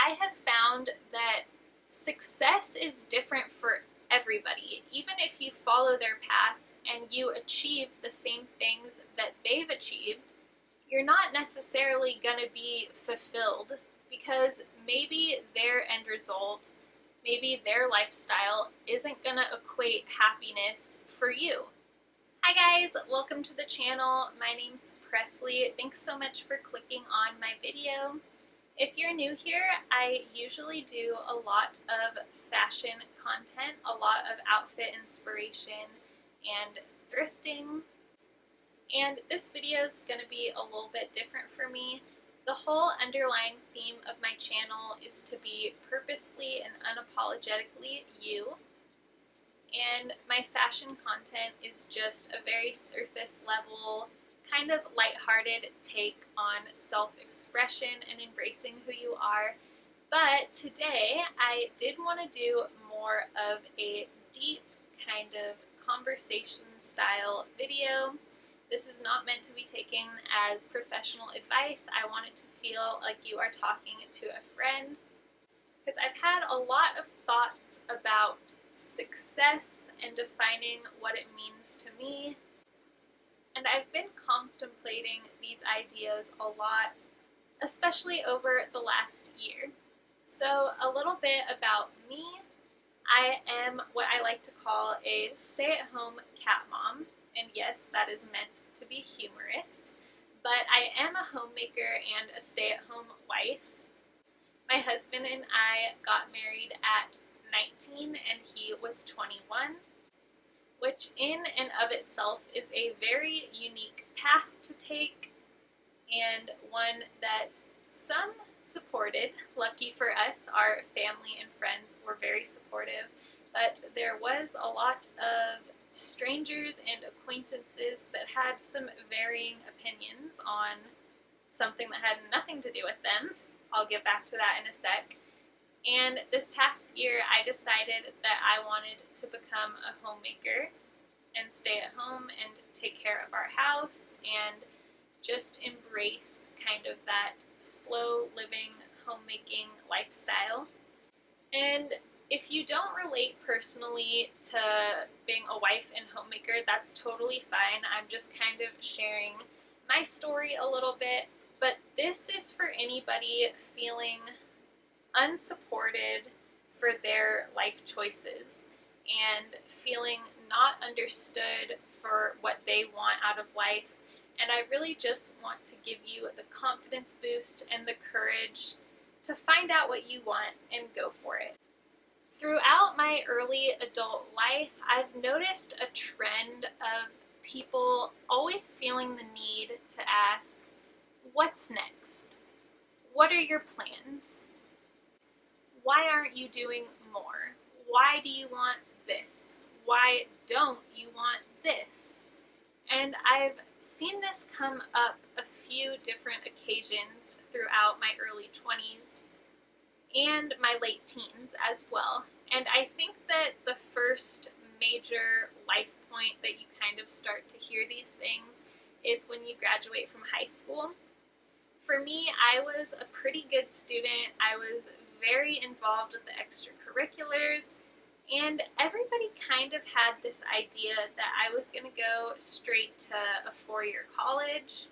I have found that success is different for everybody. Even if you follow their path and you achieve the same things that they've achieved, you're not necessarily going to be fulfilled because maybe their end result, maybe their lifestyle isn't going to equate happiness for you. Hi guys, welcome to the channel. My name's Presley. Thanks so much for clicking on my video. If you're new here, I usually do a lot of fashion content, a lot of outfit inspiration and thrifting. And this video is going to be a little bit different for me. The whole underlying theme of my channel is to be purposely and unapologetically you. And my fashion content is just a very surface level, kind of lighthearted take on self-expression and embracing who you are. But today I did want to do more of a deep kind of conversation style video. This is not meant to be taken as professional advice. I want it to feel like you are talking to a friend, because I've had a lot of thoughts about success and defining what it means to me. And I've been contemplating these ideas a lot, especially over the last year. So a little bit about me. I am what I like to call a stay-at-home cat mom. And yes, that is meant to be humorous. But I am a homemaker and a stay-at-home wife. My husband and I got married at 19 and he was 21, which in and of itself is a very unique path to take, and one that some supported. Lucky for us, our family and friends were very supportive, but there was a lot of strangers and acquaintances that had some varying opinions on something that had nothing to do with them. I'll get back to that in a sec. And this past year I decided that I wanted to become a homemaker and stay at home and take care of our house and just embrace kind of that slow living homemaking lifestyle. And if you don't relate personally to being a wife and homemaker, that's totally fine. I'm just kind of sharing my story a little bit, but this is for anybody feeling unsupported for their life choices and feeling not understood for what they want out of life. And I really just want to give you the confidence boost and the courage to find out what you want and go for it. Throughout my early adult life, I've noticed a trend of people always feeling the need to ask, what's next? What are your plans? Why aren't you doing more? Why do you want this? Why don't you want this? And I've seen this come up a few different occasions throughout my early 20s and my late teens as well. And I think that the first major life point that you kind of start to hear these things is when you graduate from high school. For me, I was a pretty good student. I was very involved with the extracurriculars, and everybody kind of had this idea that I was going to go straight to a four-year college,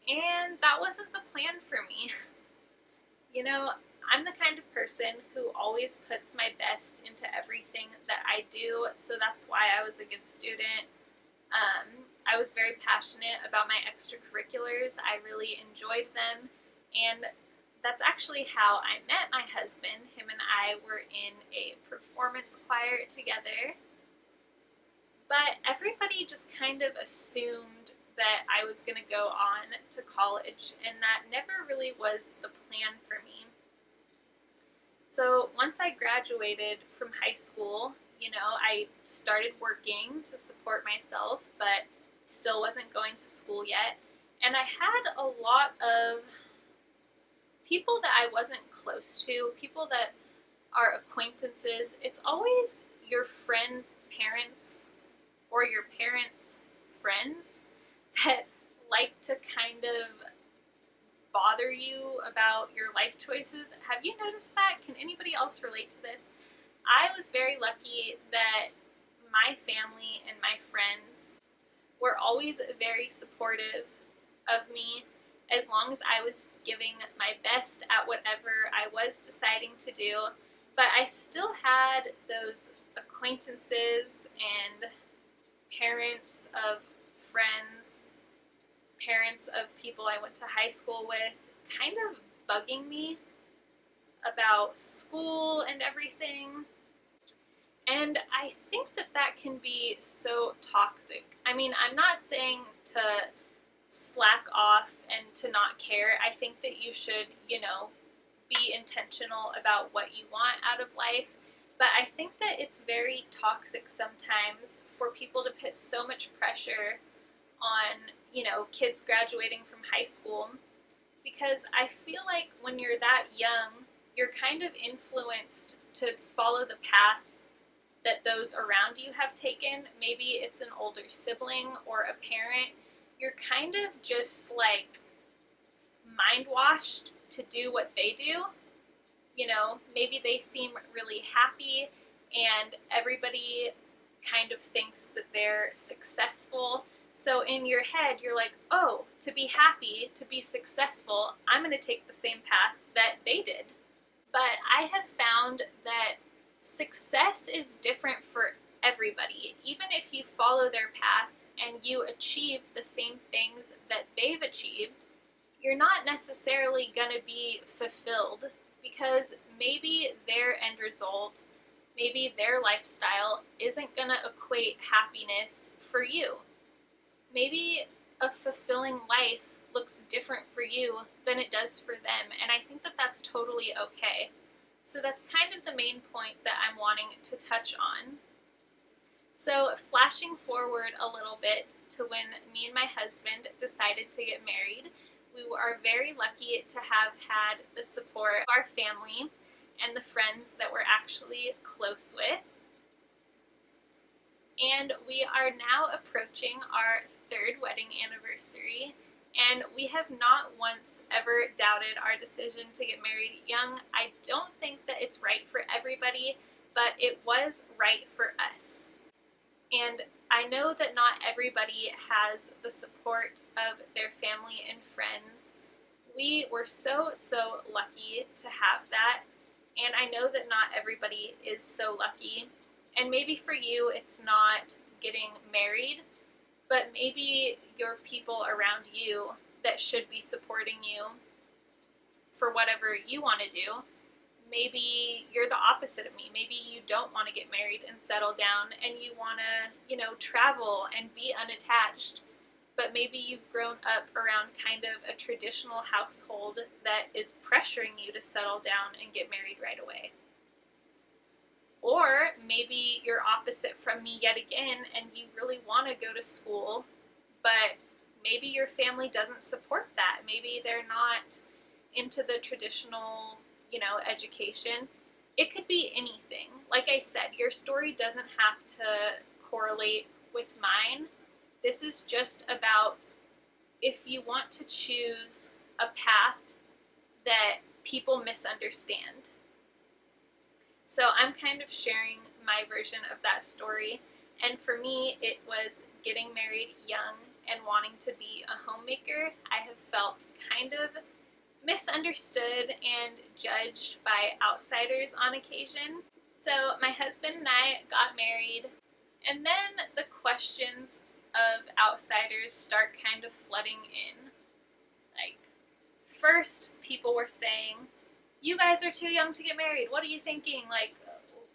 and that wasn't the plan for me. You know, I'm the kind of person who always puts my best into everything that I do, so that's why I was a good student. I was very passionate about my extracurriculars. I really enjoyed them, and that's actually how I met my husband. Him and I were in a performance choir together. But everybody just kind of assumed that I was going to go on to college, and that never really was the plan for me. So once I graduated from high school, you know, I started working to support myself, but still wasn't going to school yet. And I had a lot of people that I wasn't close to, people that are acquaintances. It's always your friends' parents or your parents' friends that like to kind of bother you about your life choices. Have you noticed that? Can anybody else relate to this? I was very lucky that my family and my friends were always very supportive of me as long as I was giving my best at whatever I was deciding to do. But I still had those acquaintances and parents of friends, parents of people I went to high school with, kind of bugging me about school and everything. And I think that that can be so toxic. I mean, I'm not saying to slack off and to not care. I think that you should, be intentional about what you want out of life. But I think that it's very toxic sometimes for people to put so much pressure on, kids graduating from high school, because I feel like when you're that young, you're kind of influenced to follow the path that those around you have taken. Maybe it's an older sibling or a parent. You're kind of just like mind washed to do what they do. Maybe they seem really happy and everybody kind of thinks that they're successful. So in your head, you're like, oh, to be happy, to be successful, I'm going to take the same path that they did. But I have found that success is different for everybody. Even if you follow their path and you achieve the same things that they've achieved, you're not necessarily going to be fulfilled, because maybe their end result, maybe their lifestyle isn't going to equate happiness for you. Maybe a fulfilling life looks different for you than it does for them, and I think that that's totally okay. So that's kind of the main point that I'm wanting to touch on. So flashing forward a little bit to when me and my husband decided to get married, we are very lucky to have had the support of our family and the friends that we're actually close with. And we are now approaching our third wedding anniversary, and we have not once ever doubted our decision to get married young. I don't think that it's right for everybody, but it was right for us. And I know that not everybody has the support of their family and friends. We were so, so lucky to have that, and I know that not everybody is so lucky. And maybe for you, it's not getting married, but maybe your people around you that should be supporting you for whatever you want to do. Maybe you're the opposite of me. Maybe you don't want to get married and settle down, and you want to, travel and be unattached. But maybe you've grown up around kind of a traditional household that is pressuring you to settle down and get married right away. Or maybe you're opposite from me yet again, and you really want to go to school, but maybe your family doesn't support that. Maybe they're not into the traditional, education. It could be anything. Like I said, your story doesn't have to correlate with mine. This is just about if you want to choose a path that people misunderstand. So I'm kind of sharing my version of that story. And for me, it was getting married young and wanting to be a homemaker. I have felt kind of misunderstood and judged by outsiders on occasion. So my husband and I got married, and then the questions of outsiders start kind of flooding in. Like, first, people were saying, you guys are too young to get married. What are you thinking? Like,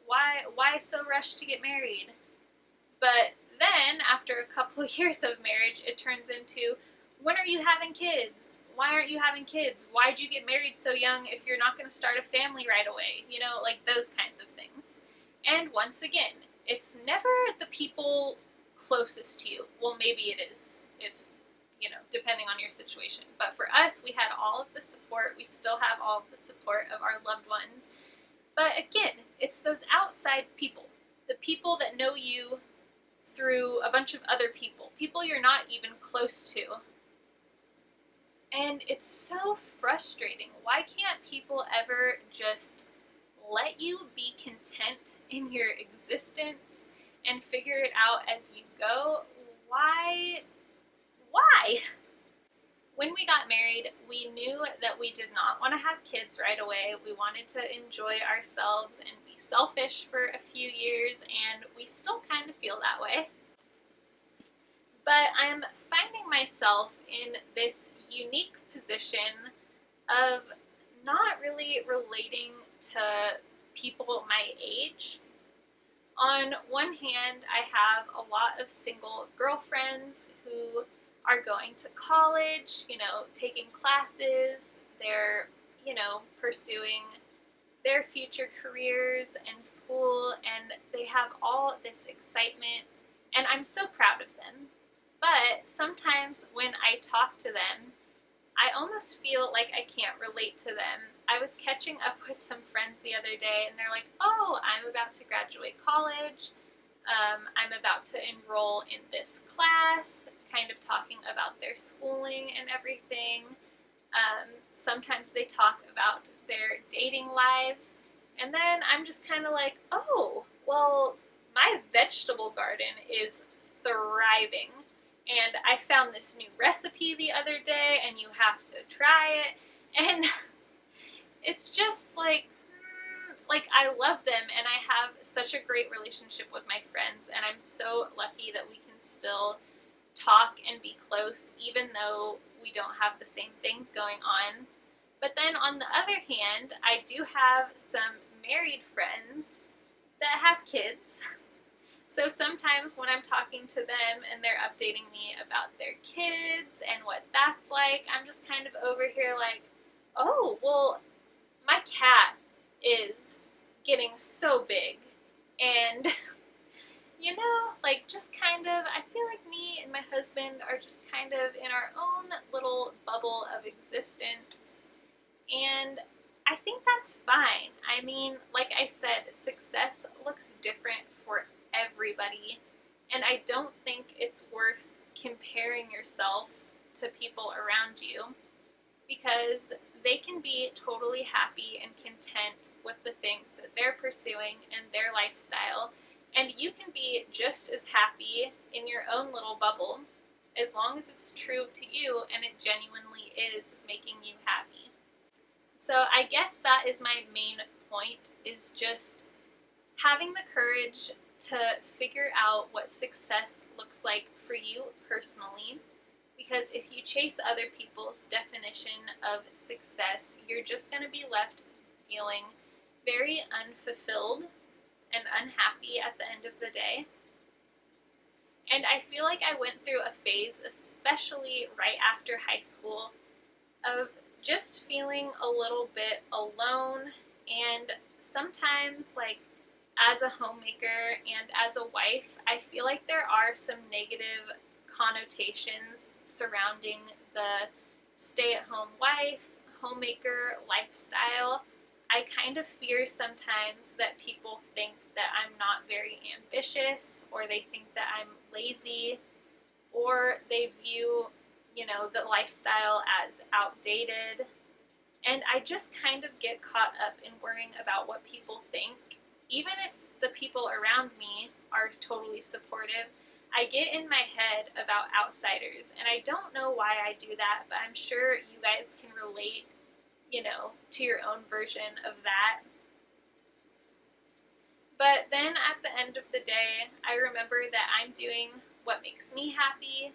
why so rushed to get married? But then, after a couple of years of marriage, it turns into, when are you having kids? Why aren't you having kids? Why'd you get married so young if you're not going to start a family right away? Like those kinds of things. And once again, it's never the people closest to you. Well, maybe it is, if, depending on your situation. But for us, we had all of the support. We still have all of the support of our loved ones. But again, it's those outside people. The people that know you through a bunch of other people. People you're not even close to. And it's so frustrating. Why can't people ever just let you be content in your existence and figure it out as you go? Why? Why? When we got married, we knew that we did not want to have kids right away. We wanted to enjoy ourselves and be selfish for a few years, and we still kind of feel that way. But I'm finding myself in this unique position of not really relating to people my age. On one hand, I have a lot of single girlfriends who are going to college, taking classes, they're, pursuing their future careers and school, and they have all this excitement, and I'm so proud of them. But sometimes when I talk to them, I almost feel like I can't relate to them. I was catching up with some friends the other day, and they're like, oh, I'm about to graduate college. I'm about to enroll in this class, kind of talking about their schooling and everything. Sometimes they talk about their dating lives, and then I'm just kind of like, oh, well, my vegetable garden is thriving, and I found this new recipe the other day, and you have to try it, and it's just like I love them, and I have such a great relationship with my friends, and I'm so lucky that we can still talk and be close, even though we don't have the same things going on. But then on the other hand, I do have some married friends that have kids. So sometimes when I'm talking to them and they're updating me about their kids and what that's like, I'm just kind of over here like, oh, well, my cat is getting so big. And like just kind of, I feel like me and my husband are just kind of in our own little bubble of existence. And I think that's fine. I mean, like I said, success looks different for everybody. And I don't think it's worth comparing yourself to people around you, because they can be totally happy and content with the things that they're pursuing and their lifestyle, and you can be just as happy in your own little bubble as long as it's true to you and it genuinely is making you happy. So I guess that is my main point, is just having the courage to figure out what success looks like for you personally. Because if you chase other people's definition of success, you're just going to be left feeling very unfulfilled and unhappy at the end of the day. And I feel like I went through a phase, especially right after high school, of just feeling a little bit alone, and sometimes, like, as a homemaker and as a wife, I feel like there are some negative connotations surrounding the stay-at-home wife, homemaker lifestyle. I kind of fear sometimes that people think that I'm not very ambitious, or they think that I'm lazy, or they view, the lifestyle as outdated. And I just kind of get caught up in worrying about what people think. Even if the people around me are totally supportive, I get in my head about outsiders, and I don't know why I do that, but I'm sure you guys can relate, to your own version of that. But then at the end of the day, I remember that I'm doing what makes me happy.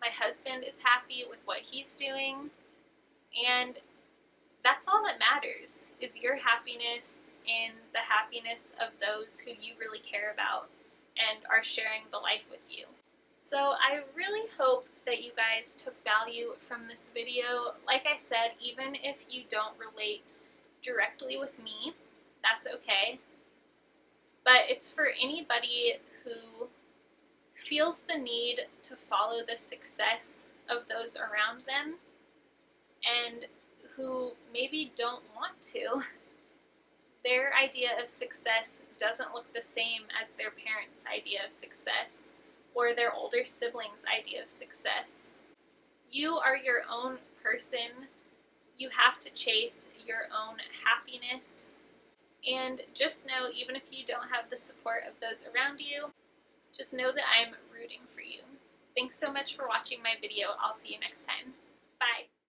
My husband is happy with what he's doing, and that's all that matters, is your happiness and the happiness of those who you really care about and are sharing the life with you. So I really hope that you guys took value from this video. Like I said, even if you don't relate directly with me, that's okay. But it's for anybody who feels the need to follow the success of those around them, and who maybe don't want to. Their idea of success doesn't look the same as their parents' idea of success, or their older siblings' idea of success. You are your own person. You have to chase your own happiness. And just know, even if you don't have the support of those around you, just know that I'm rooting for you. Thanks so much for watching my video. I'll see you next time. Bye.